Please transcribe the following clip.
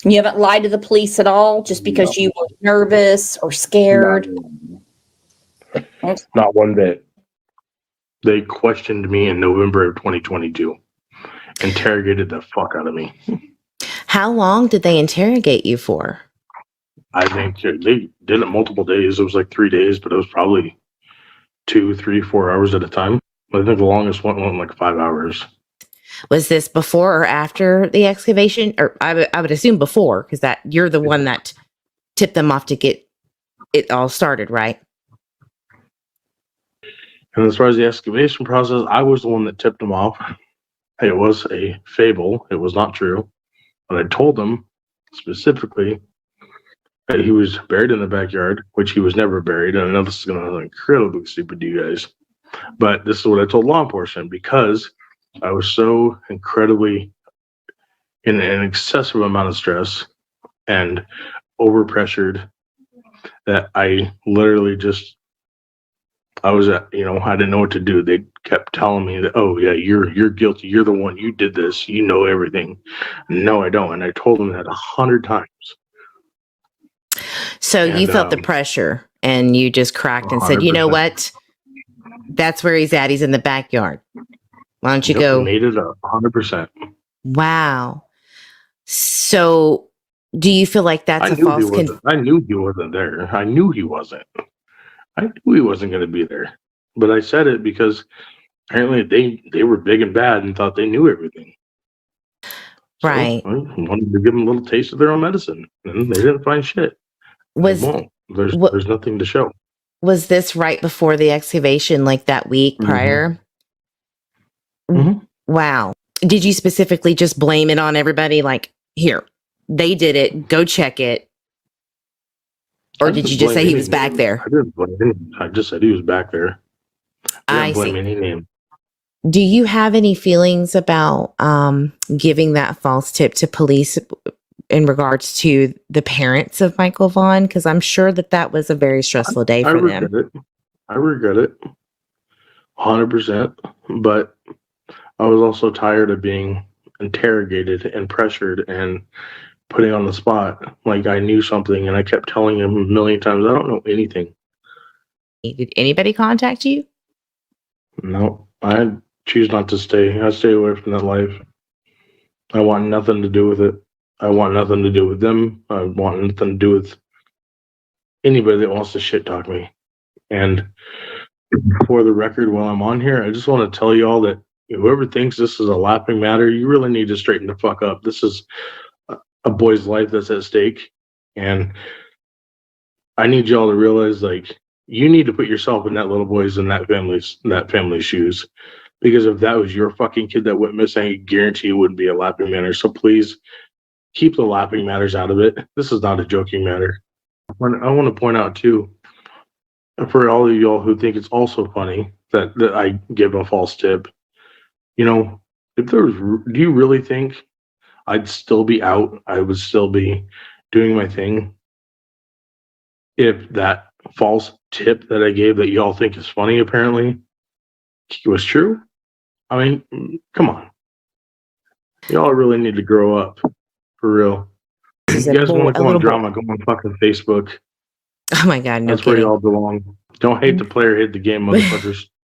You haven't lied to the police at all just because you were nervous or scared? Not one bit. They questioned me in November of 2022. Interrogated the fuck out of me. How long did they interrogate you for? I think they did it multiple days. It was like 3 days, but it was probably 2, 3, 4 hours at a time. I think the longest one went like 5 hours. Was this before or after the excavation? Or I would assume before, because that you're the one that tipped them off to get it all started, right? And as far as the excavation process, I was the one that tipped them off. It was a fable. It was not true. But I told them specifically that he was buried in the backyard, which he was never buried. And I know this is going to sound incredibly stupid to you guys, but this is what I told law enforcement because I was so incredibly in an excessive amount of stress and overpressured that I literally just, I was at, I didn't know what to do. They kept telling me that, oh yeah, you're guilty. You're the one. You did this. You know everything. No, I don't. And I told them that 100 times. So you felt the pressure and you just cracked and said, you know what? That's where he's at. He's in the backyard. Why don't you go? Made it up 100%. Wow. So do you feel like that's a false? I knew he wasn't there. I knew he wasn't. I knew he wasn't going to be there. But I said it because apparently they were big and bad and thought they knew everything. So right. I wanted to give them a little taste of their own medicine. And they didn't find shit. There's nothing to show. Was this right before the excavation, like that week prior? Mm-hmm. Wow. Did you specifically just blame it on everybody? Like, here, they did it. Go check it. Or did you just say he was back there? I didn't blame him. I just said he was back there. I didn't blame any name. Do you have any feelings about giving that false tip to police in regards to the parents of Michael Vaughn? Because I'm sure that was a very stressful day for them. I regret it 100%. But I was also tired of being interrogated and pressured and putting on the spot. Like I knew something and I kept telling him a million times, I don't know anything. Did anybody contact you? No, I choose not to stay. I stay away from that life. I want nothing to do with it. I want nothing to do with them. I want nothing to do with anybody that wants to shit talk me. And for the record, while I'm on here, I just want to tell you all that whoever thinks this is a laughing matter, you really need to straighten the fuck up. This is a boy's life that's at stake. And I need y'all to realize, like, you need to put yourself in that little boy's and that family's shoes. Because if that was your fucking kid that went missing, I guarantee it wouldn't be a laughing matter. So please keep the laughing matters out of it. This is not a joking matter. I want to point out too, for all of y'all who think it's also funny that I give a false tip, if there was, do you really think I'd still be out? I would still be doing my thing if that false tip that I gave that y'all think is funny apparently was true? I mean, come on. Y'all really need to grow up. For real. If you guys want to go on drama, go on fucking Facebook. Oh my God, no That's kidding. where y'all belong. Don't hate the player, hate the game, motherfuckers.